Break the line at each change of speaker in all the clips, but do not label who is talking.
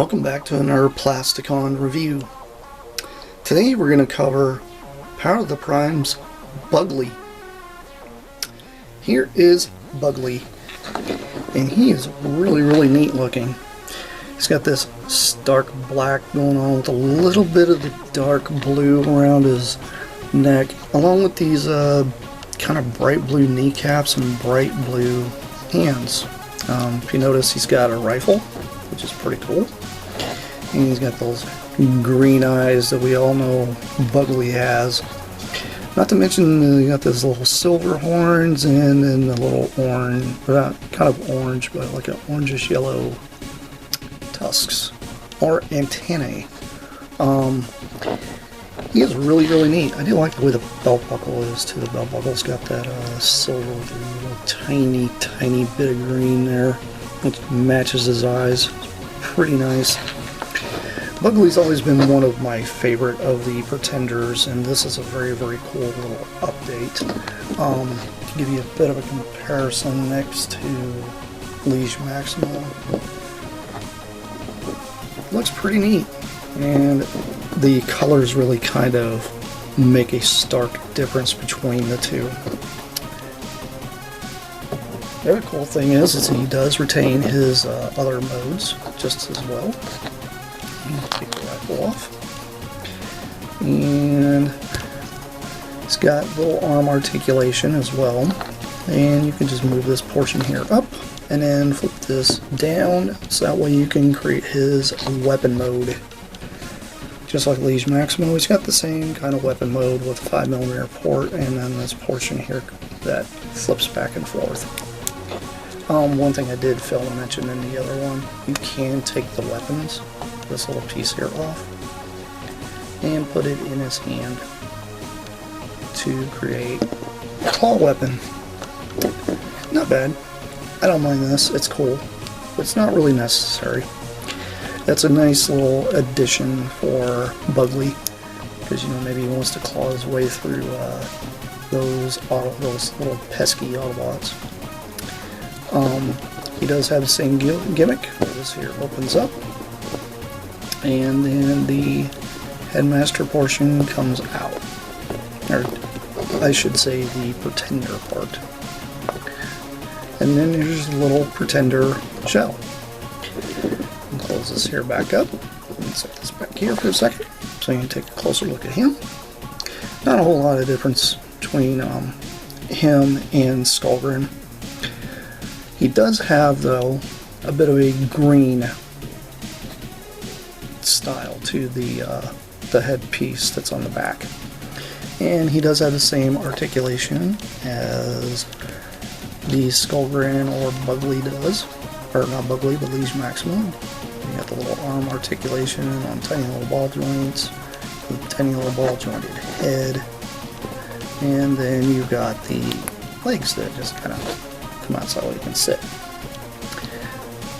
Welcome back to another Plasticon review. Today we're going to cover Power of the Prime's Bugley. Here is Bugley, and he is really neat looking. He's got this stark black going on with a little bit of the dark blue around his neck, along with these kind of bright blue kneecaps and bright blue hands. If you notice, he's got a rifle, which is pretty cool. And he's got those green eyes that we all know Bugley has. Not to mention, you got those little silver horns and then the little orange, kind of orange, but like an orangish yellow tusks or antennae. He is really neat. I do like the way the belt buckle is too. The belt buckle's got that silver with a little tiny bit of green there, which matches his eyes. Pretty nice. Bugley's always been one of my favorite of the Pretenders, and this is a very cool little update. To give you a bit of a comparison next to Liege Maximo. Looks pretty neat, and the colors really kind of make a stark difference between the two. The other cool thing is he does retain his other modes just as well. Take the rifle off, and it's got little arm articulation as well, and you can just move this portion here up and then flip this down, so that way you can create his weapon mode. Just like Liege Maximo, he's got the same kind of weapon mode with a 5mm port, and then this portion here that flips back and forth. One thing I did fail to mention in the other one, you can take the weapons, this little piece here off, and put it in his hand to create a claw weapon. Not bad. I don't mind this, it's cool, but it's not really necessary. That's a nice little addition for Bugley, because maybe he wants to claw his way through those little pesky Autobots. He does have the same gimmick. This here opens up, and then the headmaster portion comes out, or I should say the Pretender part. And then there's a little Pretender shell. And close this here back up, and set this back here for a second, so you can take a closer look at him. Not a whole lot of difference between him and Skullgrin. He does have, though, a bit of a green style to the headpiece that's on the back. And he does have the same articulation as the Skullgrin or Bugley does. Or not Bugley, but Liege Maximo. You got the little arm articulation on tiny little ball joints, with a tiny little ball jointed head. And then you've got the legs that just kind of come out so you can sit.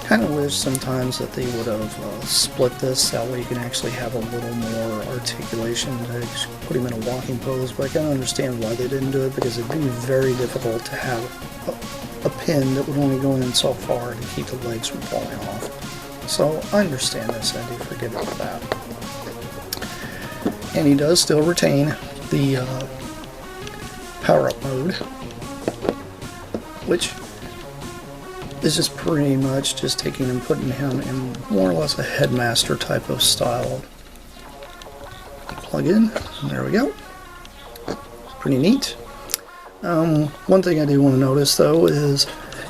Kind of wish sometimes that they would have split this, that way you can actually have a little more articulation to put him in a walking pose, but I can understand why they didn't do it, because it'd be very difficult to have a pin that would only go in so far to keep the legs from falling off. So I understand this, I do forgive it for that. And he does still retain the power-up mode, which is just pretty much just taking and putting him in more or less a headmaster type of style. Plug in, and there we go. Pretty neat. One thing I do want to notice, though, is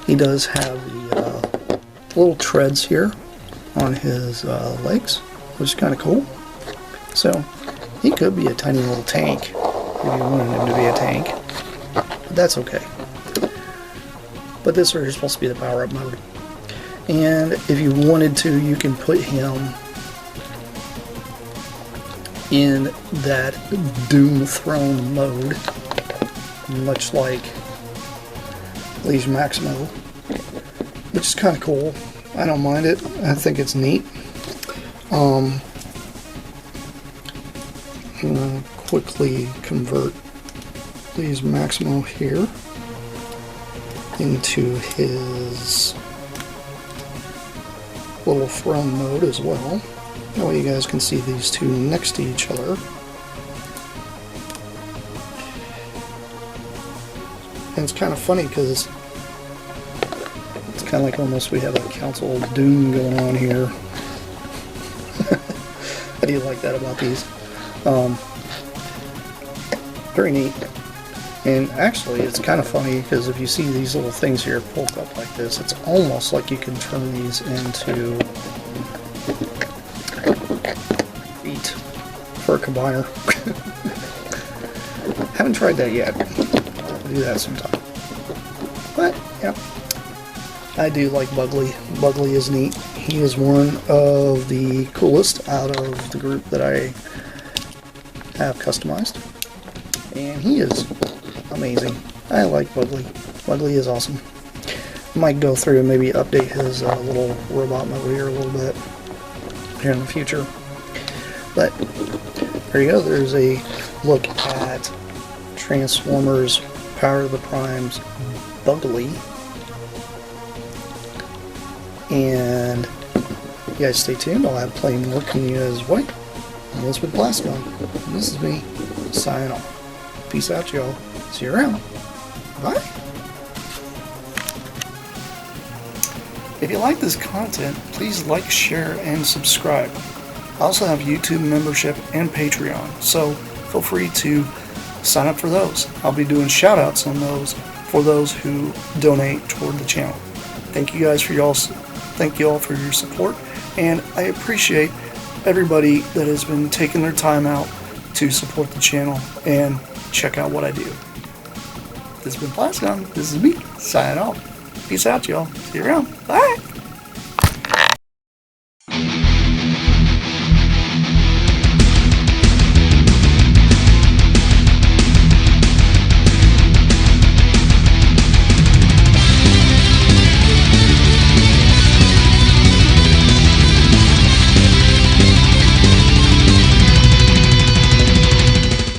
he does have the little treads here on his legs, which is kind of cool. So he could be a tiny little tank if you wanted him to be a tank, but that's okay. But this is supposed to be the power-up mode. And if you wanted to, you can put him in that Doom Throne mode, much like Liege Maximo, which is kind of cool. I don't mind it. I think it's neat. I'm going to quickly convert Liege Maximo here into his little throne mode as well. That way you guys can see these two next to each other. And it's kind of funny because it's kind of like almost we have a Council of Doom going on here. How do you like that about these? Very neat. And actually, it's kind of funny because if you see these little things here pulled up like this, it's almost like you can turn these into feet for a combiner. Haven't tried that yet. I'll do that sometime. But, yeah. I do like Bugley. Bugley is neat. He is one of the coolest out of the group that I have customized. And he is amazing. I like Bugley. Bugley is awesome. I might go through and maybe update his little robot mode here a little bit here in the future. But there you go. There's a look at Transformers Power of the Primes Bugley. And you guys stay tuned. I'll have plenty more coming you guys' way. And this with Plasticon. And this is me signing off. Peace out, y'all. See you around. Bye. If you like this content, please like, share, and subscribe. I also have YouTube membership and Patreon, so feel free to sign up for those. I'll be doing shout-outs on those for those who donate toward the channel. Thank you guys for thank you all for your support, and I appreciate everybody that has been taking their time out to support the channel and check out what I do. This has been Plasticon. This is me, signing off. Peace out, y'all. See you around. Bye!